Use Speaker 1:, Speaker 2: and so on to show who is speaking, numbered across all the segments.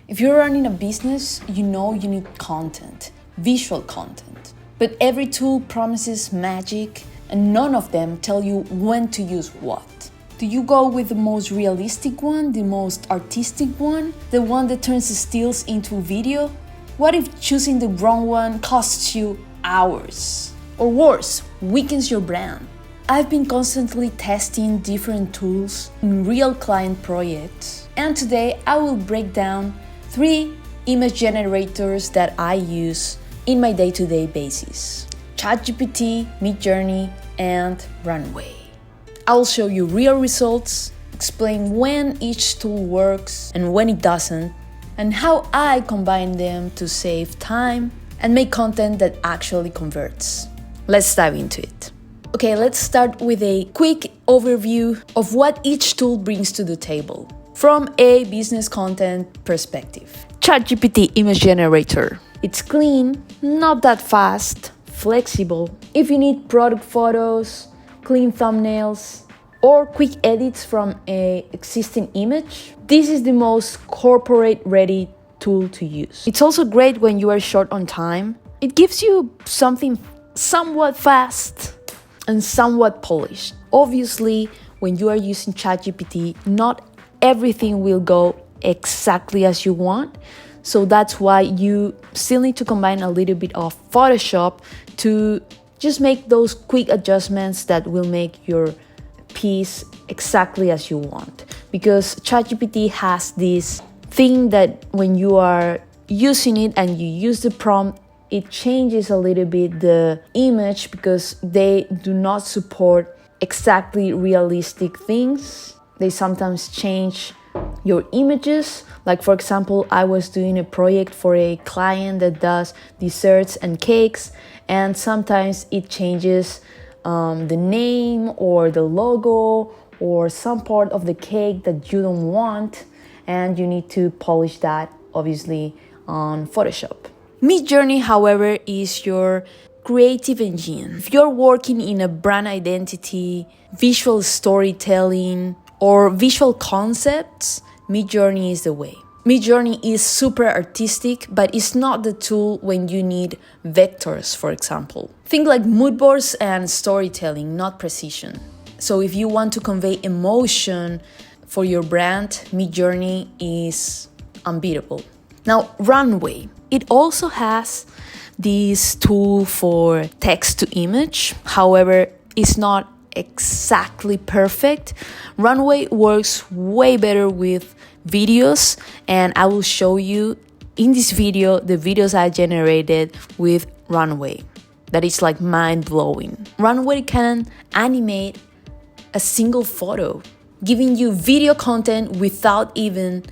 Speaker 1: If you're running a business, you know you need content, visual content. But every tool promises magic, and none of them tell you when to use what. Do you go with the most realistic one, the most artistic one, the one that turns the stills into video? What if choosing the wrong one costs you hours? Or worse, weakens your brand? I've been constantly testing different tools in real client projects, and today I will break down 3 image generators that I use in my day-to-day basis: ChatGPT, Midjourney, and Runway. I will show you real results, explain when each tool works and when it doesn't, and how I combine them to save time and make content that actually converts. Let's dive into it. Okay, let's start with a quick overview of what each tool brings to the table from a business content perspective. ChatGPT image generator. It's clean, not that fast, flexible. If you need product photos, clean thumbnails, or quick edits from an existing image, this is the most corporate-ready tool to use. It's also great when you are short on time. It gives you something somewhat fast and somewhat polished. Obviously, when you are using ChatGPT, not everything will go exactly as you want. So that's why you still need to combine a little bit of Photoshop to just make those quick adjustments that will make your piece exactly as you want. Because ChatGPT has this thing that when you are using it and you use the prompt, it changes a little bit the image because they do not support exactly realistic things. They sometimes change your images. Like for example, I was doing a project for a client that does desserts and cakes, and sometimes it changes the name or the logo or some part of the cake that you don't want, and you need to polish that obviously on Photoshop. Midjourney, however, is your creative engine. If you're working in a brand identity, visual storytelling, or visual concepts, Midjourney is the way. Midjourney is super artistic, but it's not the tool when you need vectors, for example. Think like mood boards and storytelling, not precision. So if you want to convey emotion for your brand, Midjourney is unbeatable. Now, Runway. It also has this tool for text to image. However, it's not exactly perfect. Runway works way better with videos, and I will show you in this video the videos I generated with Runway. That is like mind-blowing. Runway can animate a single photo, giving you video content without even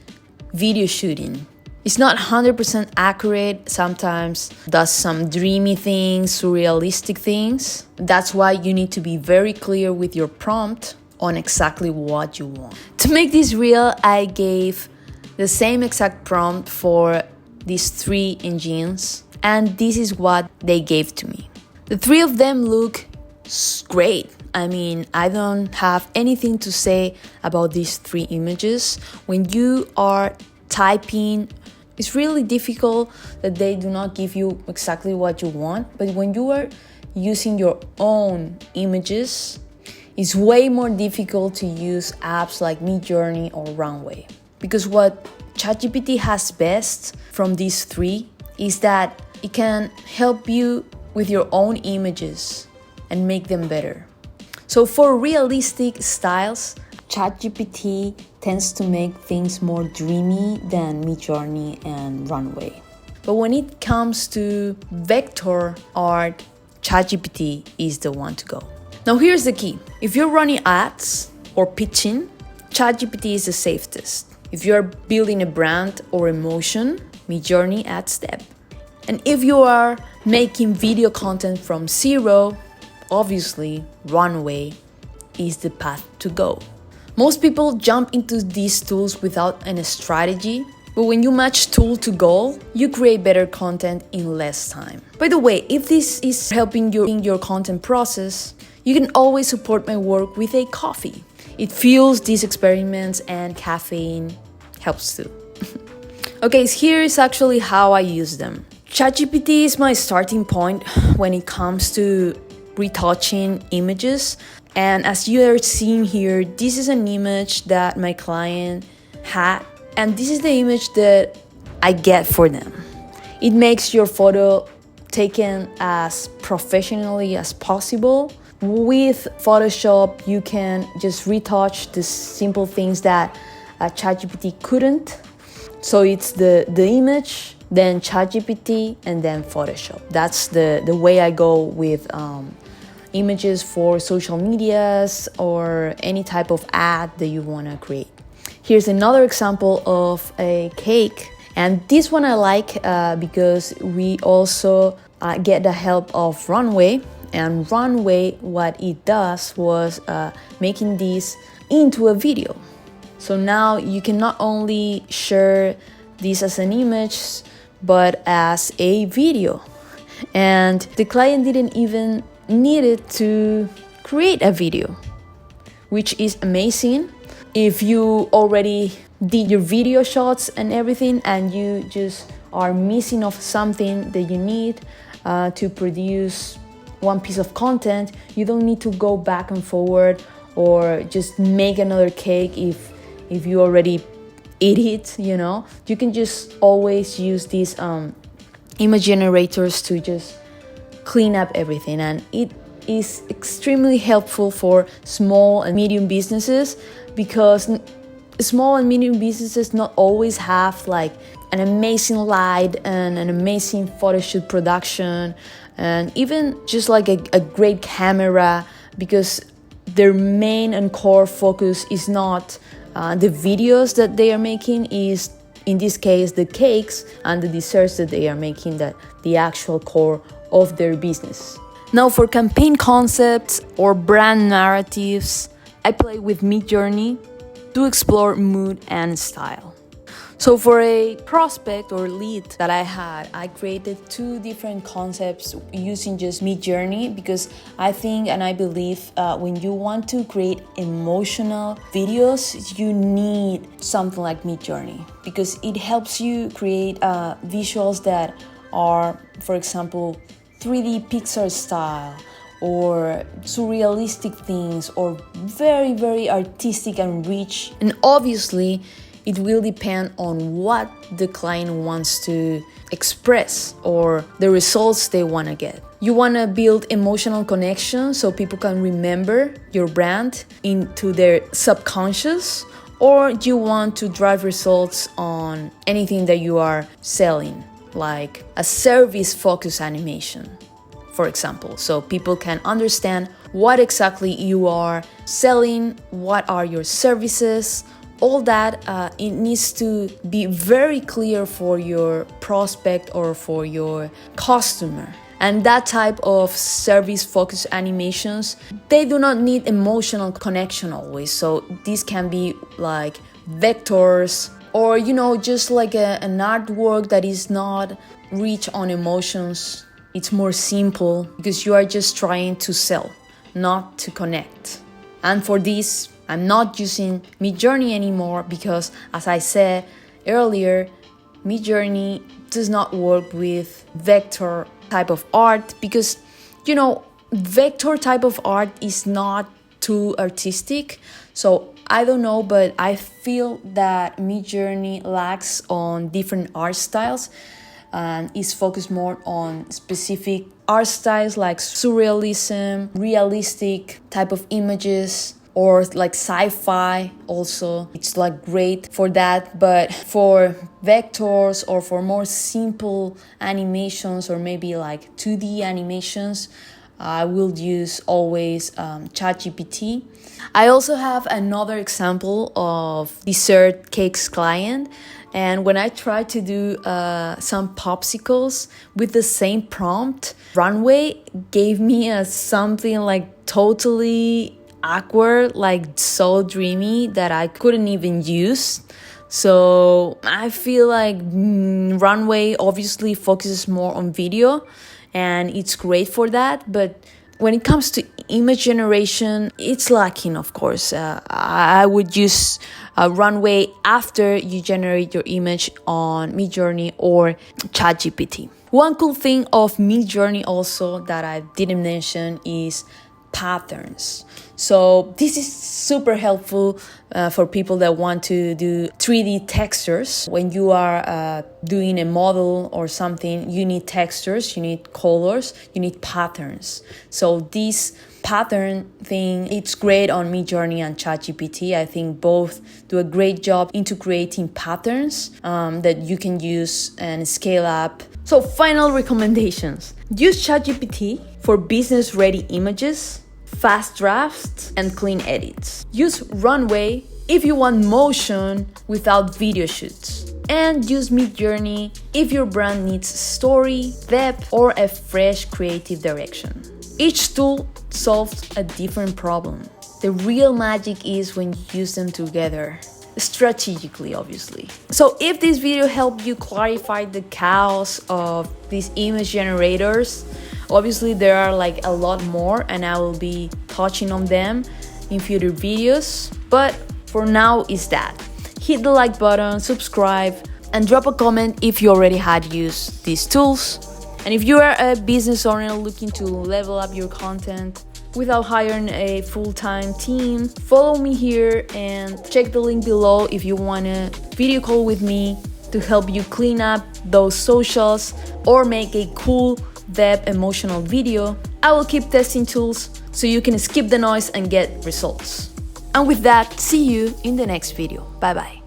Speaker 1: video shooting. It's not 100% accurate, sometimes does some dreamy things, surrealistic things. That's why you need to be very clear with your prompt on exactly what you want. To make this real, I gave the same exact prompt for these 3 engines, and this is what they gave to me. The 3 of them look great. I mean, I don't have anything to say about these 3 images. When you are typing, it's really difficult that they do not give you exactly what you want. But when you are using your own images, it's way more difficult to use apps like Midjourney or Runway. Because what ChatGPT has best from these 3 is that it can help you with your own images and make them better. So for realistic styles, ChatGPT tends to make things more dreamy than Midjourney and Runway. But when it comes to vector art, ChatGPT is the one to go. Now here's the key. If you're running ads or pitching, ChatGPT is the safest. If you're building a brand or emotion, Midjourney adds step. And if you are making video content from zero, obviously Runway is the path to go. Most people jump into these tools without a strategy, but when you match tool to goal, you create better content in less time. By the way, if this is helping you in your content process, you can always support my work with a coffee. It fuels these experiments and caffeine helps too. Okay, so here is actually how I use them. ChatGPT is my starting point when it comes to retouching images. And as you are seeing here, this is an image that my client had, and this is the image that I get for them. It makes your photo taken as professionally as possible. With Photoshop, you can just retouch the simple things that ChatGPT couldn't. So it's the image, then ChatGPT, and then Photoshop. That's the way I go with images for social medias or any type of ad that you want to create. Here's another example of a cake. And this one I like because we also get the help of Runway. And Runway, what it does was making this into a video. So now you can not only share this as an image, but as a video. And the client didn't even need it to create a video, which is amazing. If you already did your video shots and everything, and you just are missing of something that you need to produce one piece of content, you don't need to go back and forward or just make another cake if you already ate it, you know. You can just always use these image generators to just clean up everything, and it is extremely helpful for small and medium businesses, because small and medium businesses not always have like an amazing light and an amazing photo shoot production, and even just like a great camera, because their main and core focus is not the videos that they are making, is in this case the cakes and the desserts that they are making, that the actual core of their business. Now for campaign concepts or brand narratives, I play with Midjourney to explore mood and style. So for a prospect or lead that I had, I created 2 different concepts using just Midjourney, because I think and I believe when you want to create emotional videos, you need something like Midjourney, because it helps you create visuals that are, for example, 3D Pixar style, or surrealistic things, or very, very artistic and rich. And obviously, it will depend on what the client wants to express or the results they want to get. You want to build emotional connection so people can remember your brand into their subconscious, or you want to drive results on anything that you are selling, like a service-focused animation, for example, so people can understand what exactly you are selling, what are your services. All that, it needs to be very clear for your prospect or for your customer. And that type of service-focused animations, they do not need emotional connection always. So these can be like vectors, or just like an artwork that is not rich on emotions. It's more simple because you are just trying to sell, not to connect. And for this, I'm not using Midjourney anymore because, as I said earlier, Midjourney does not work with vector type of art because, vector type of art is not too artistic. So I don't know, but I feel that Midjourney lacks on different art styles and is focused more on specific art styles like surrealism, realistic type of images, or like sci-fi also. It's like great for that, but for vectors or for more simple animations or maybe like 2D animations, I will use always ChatGPT. I also have another example of dessert cakes client, and when I tried to do some popsicles with the same prompt, Runway gave me something like totally awkward, like so dreamy that I couldn't even use. So I feel like Runway obviously focuses more on video and it's great for that, but when it comes to image generation, it's lacking, of course. I would use Runway after you generate your image on Midjourney or ChatGPT. One cool thing of Midjourney also that I didn't mention is patterns. So this is super helpful for people that want to do 3D textures. When you are doing a model or something, you need textures, you need colors, you need patterns. So this pattern thing, it's great on Midjourney and ChatGPT. I think both do a great job into creating patterns that you can use and scale up. So final recommendations. Use ChatGPT for business-ready images, fast drafts, and clean edits. Use Runway if you want motion without video shoots. And use Midjourney if your brand needs story, depth, or a fresh creative direction. Each tool solves a different problem. The real magic is when you use them together, strategically, obviously. So if this video helped you clarify the chaos of these image generators, obviously there are like a lot more and I will be touching on them in future videos. But for now is that. Hit the like button, subscribe, and drop a comment if you already had used these tools. And if you are a business owner looking to level up your content without hiring a full-time team, follow me here and check the link below if you want a video call with me to help you clean up those socials or make a cool, depth, emotional video. I will keep testing tools so you can skip the noise and get results. And with that, see you in the next video. Bye bye.